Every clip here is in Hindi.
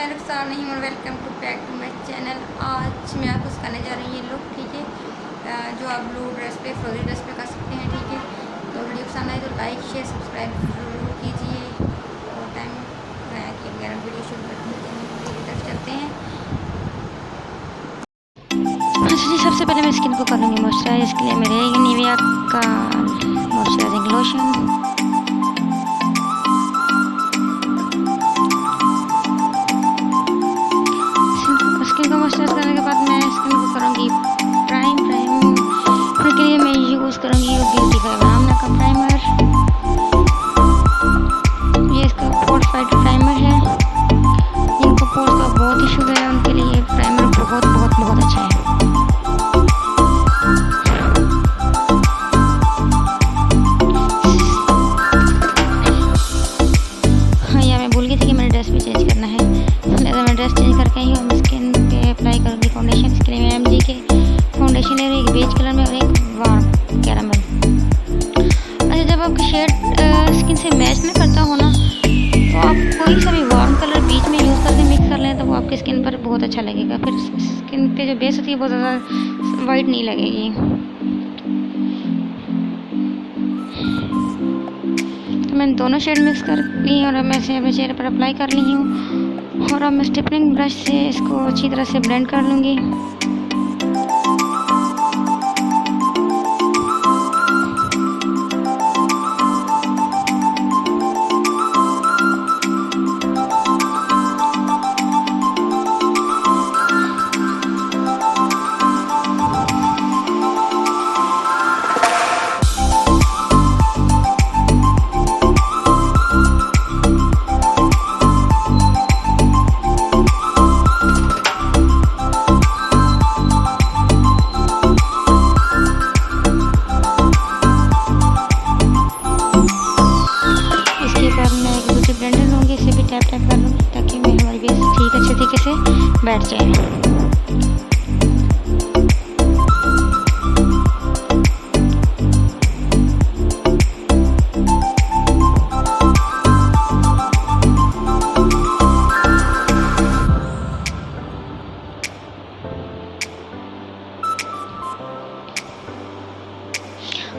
मैं रुखसार नहीं हूँ। Welcome to back to my channel. आज मैं आपको सिखाने जा रही हूँ ये लुक, ठीक है, जो आप ब्लू ड्रेस पे, फ्रोजी ड्रेस पे कर सकते हैं, ठीक है। तो वीडियो पसंद आए तो लाइक शेयर सब्सक्राइब जरूर कीजिए। और टाइम कि अगर हम वीडियो शुरू करते हैं वीडियो तक चलते हैं। अच्छा जी, सबसे पहले मैं स्किन को करूँगी मॉइस्चराइज। इसके लिए मेरे निविया का मॉइस्चराइजिंग लोशन, स्किन को मॉइस्चराइज करने के बाद मैं स्किन को करूँगी प्राइम। के लिए मैं यूज़ करूँगी ब्यूटी फाइबर आमला का प्राइमर। ये इसका फोर्टिफाइड प्राइमर है। जिनको पोर्स का बहुत इशू है उनके लिए प्राइमर बहुत बहुत बहुत अच्छा है। ड्रेस चेंज करके ही हम स्किन पे अप्लाई करूँगी फाउंडेशन। इसके लिए मैं MG के फाउंडेशन है, एक बेज कलर में और एक वार्म कैरामल। अच्छा, जब आपका शेड स्किन से मैच ना करता हो ना, तो आप कोई सा भी वार्म कलर बीच में यूज़ करके मिक्स कर लें तो वो आपकी स्किन पर बहुत अच्छा लगेगा। फिर स्किन पे जो बेस होती है बहुत ज़्यादा वाइट नहीं लगेगी। तो मैंने दोनों शेड मिक्स कर ली और अब मैं इसे अपने चेहरे पर अप्लाई कर ली हूँ। और अब मैं स्टिपनिंग ब्रश से इसको अच्छी तरह से ब्लेंड कर लूँगी। टैप कर लूँगी ताकि मैं हमारी बेस ठीक अच्छे तरीके से बैठ जाए।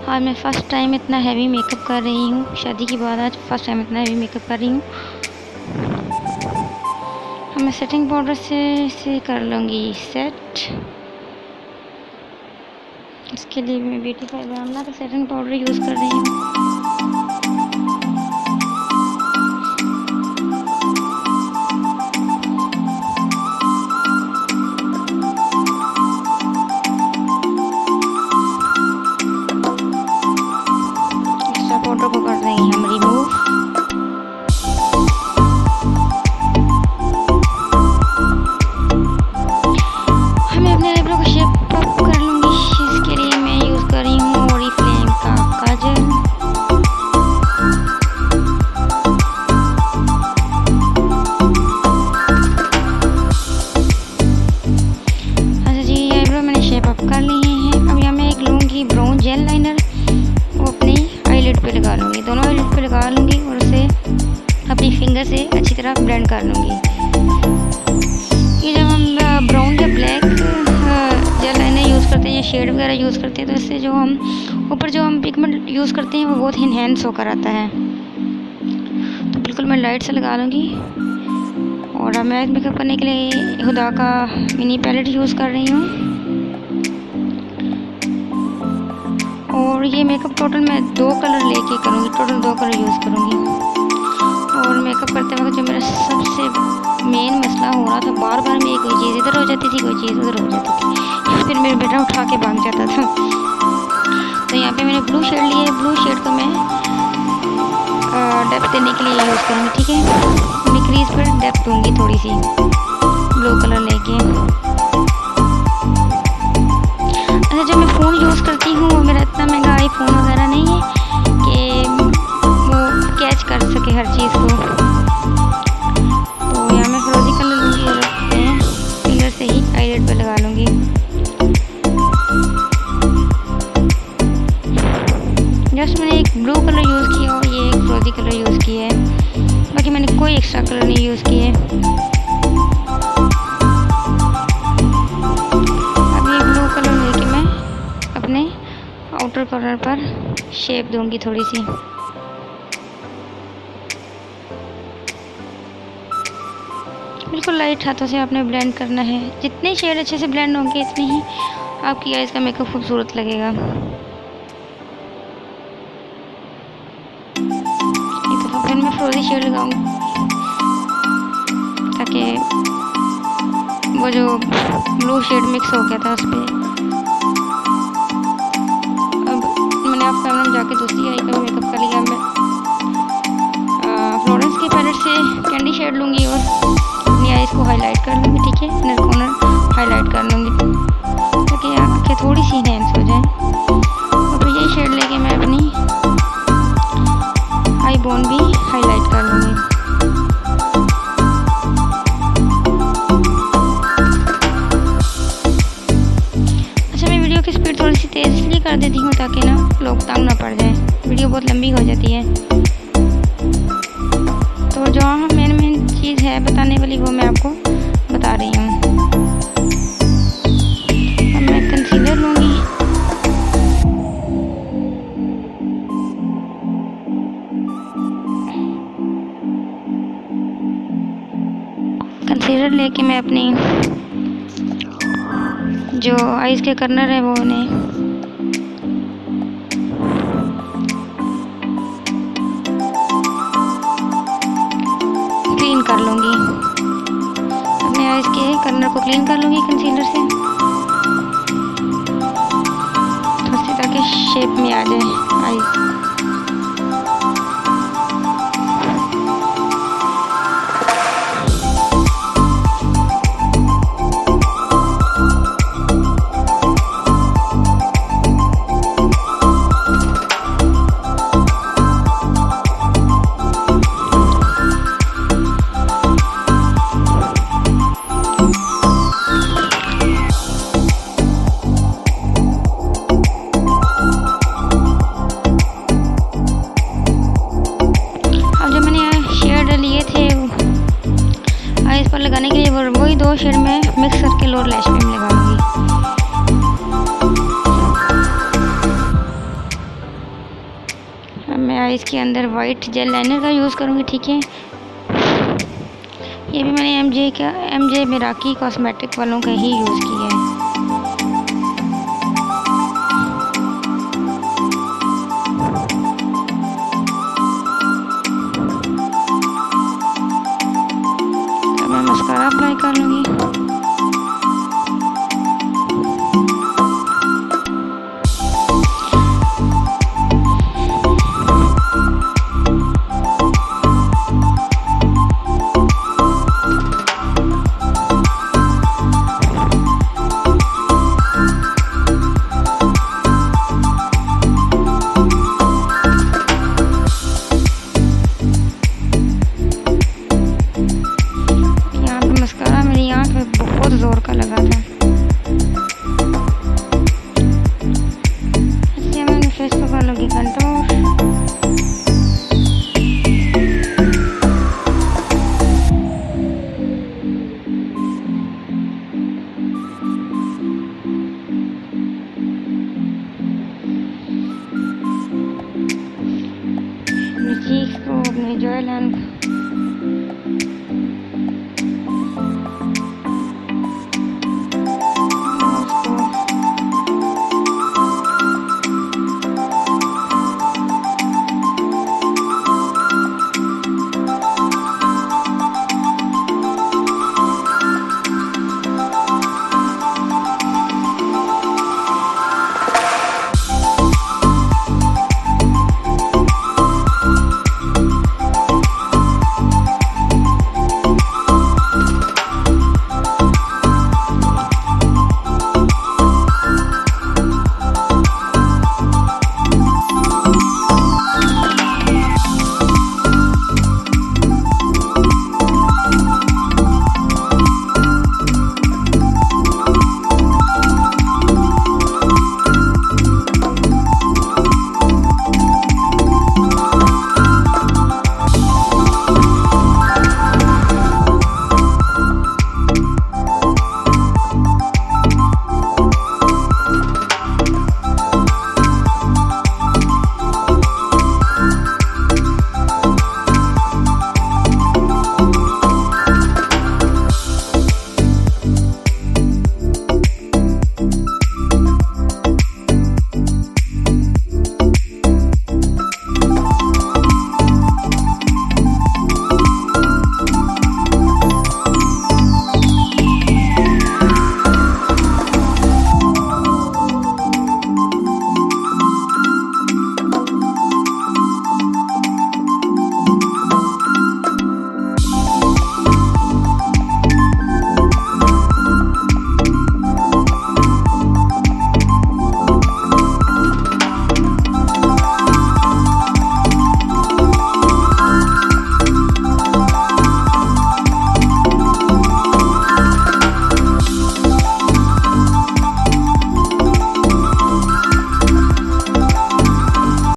आज मैं फ़र्स्ट टाइम इतना हैवी मेकअप कर रही हूँ। शादी के बाद आज फर्स्ट टाइम इतना हैवी मेकअप कर रही हूँ। मैं सेटिंग पाउडर से कर लूँगी सेट। इसके लिए मैं ब्यूटी फाइबर आमला का सेटिंग पाउडर यूज़ कर रही हूँ। एक्स्ट्रा पाउडर को कर देंगे हम रिमूव। कर लिए हैं। अब यहाँ मैं एक लूँगी ब्राउन जेल लाइनर, वो अपनी आईलिड पे लगा लूँगी, दोनों आईलिड पे लगा लूँगी और उसे अपनी फिंगर से अच्छी तरह ब्लेंड कर लूँगी। ये जब हम ब्राउन या ब्लैक जेल लाइनर यूज़ करते हैं या शेड वगैरह यूज़ करते हैं तो इससे जो हम ऊपर जो हम पिगमेंट यूज़ करते हैं वो बहुत इन्हेंस होकर आता है। तो बिल्कुल मैं लाइट से लगा लूँगी। और अब मैं मेकअप करने के लिए हुदा का मिनी पैलेट यूज़ कर रही हूँ। और ये मेकअप टोटल मैं 2 कलर लेके करूँगी, टोटल 2 कलर यूज़ करूँगी। और मेकअप करते वक्त जो मेरा सबसे मेन मसला हो रहा था, बार बार मेरी कोई चीज़ इधर हो जाती थी, कोई चीज़ उधर हो जाती थी, फिर मेरा बेटा उठा के भाग जाता था। तो यहाँ पे मैंने ब्लू शेड लिया है। ब्लू शेड को मैं डेप्थ देने के लिए यूज़ करूँगी, ठीक है। मैं क्रीज पर डेप्थ दूँगी थोड़ी सी ब्लू कलर लेके। अच्छा, जब मैं फ़ोन यूज़ करती हूँ वो मेरा इतना महंगा आईफोन वगैरह नहीं है कि वो कैच कर सके हर चीज़ को। तो यहाँ मैं फ्रोजी कलर लूँगी और अपने फिंगर से ही आईलिड पे लगा लूँगी। जस्ट मैंने एक ब्लू कलर यूज़ किया और ये एक फ्रोजी कलर यूज़ किया है, बाकी मैंने कोई एक्स्ट्रा कलर नहीं यूज़ किया है। आउटर कॉर्नर पर शेप दूंगी थोड़ी सी। बिल्कुल लाइट हाथों से आपने ब्लेंड करना है। जितने शेड अच्छे से ब्लेंड होंगे इतनी ही आपकी आइज़ का मेकअप खूबसूरत लगेगा। एक दफ़ा फिर मैं फ्रोजी शेड लगाऊंगी ताकि वो जो ब्लू शेड मिक्स हो गया था उस पर। अब मैंने आप कैमरा में जाके दूसरी आई का मेकअप कर लिया। मैं फ्लोरेंस की पैलेट से कैंडी शेड लूँगी और अपनी आइज़ को हाईलाइट कर लूँगी। ठीक है, इनर कॉर्नर हाईलाइट कर लूँगी ताकि आँखें थोड़ी सी इनहेंस हो जाएं। और फिर यही शेड लेके मैं अपनी आई बोन भी हाईलाइट कर लूँगी। अच्छा, मैं वीडियो की स्पीड थोड़ी सी तेज़ इसलिए कर देती हूँ ताकि ना लोग तंग ना पड़ जाएं। वीडियो बहुत लंबी हो जाती है। तो जो मेन चीज़ है बताने वाली वो मैं आपको बता रही हूँ। अब मैं कंसीलर लूँगी। कंसीलर लेके मैं अपनी जो आइज़ के कर्नर है वो उन्हें क्लीन कर लूँगी। अपने आइज़ के कर्नर को क्लीन कर लूँगी कंसीलर से थोड़ी सी ताकि शेप में आ जाए आइज़। आइज़ पर लगाने के लिए वही 2 शेड में मिक्स करके लोअर लैश पे लगा लूँगी। अब मैं आइज़ के अंदर वाइट जेल लाइनर का यूज़ करूँगी। ठीक है, ये भी मैंने एमजे मिराकी कॉस्मेटिक वालों का ही यूज़ किया है। मस्कारा अप्लाई कर लूँगी। मस्कारा मेरी आँख में बहुत ज़ोर का लगा था।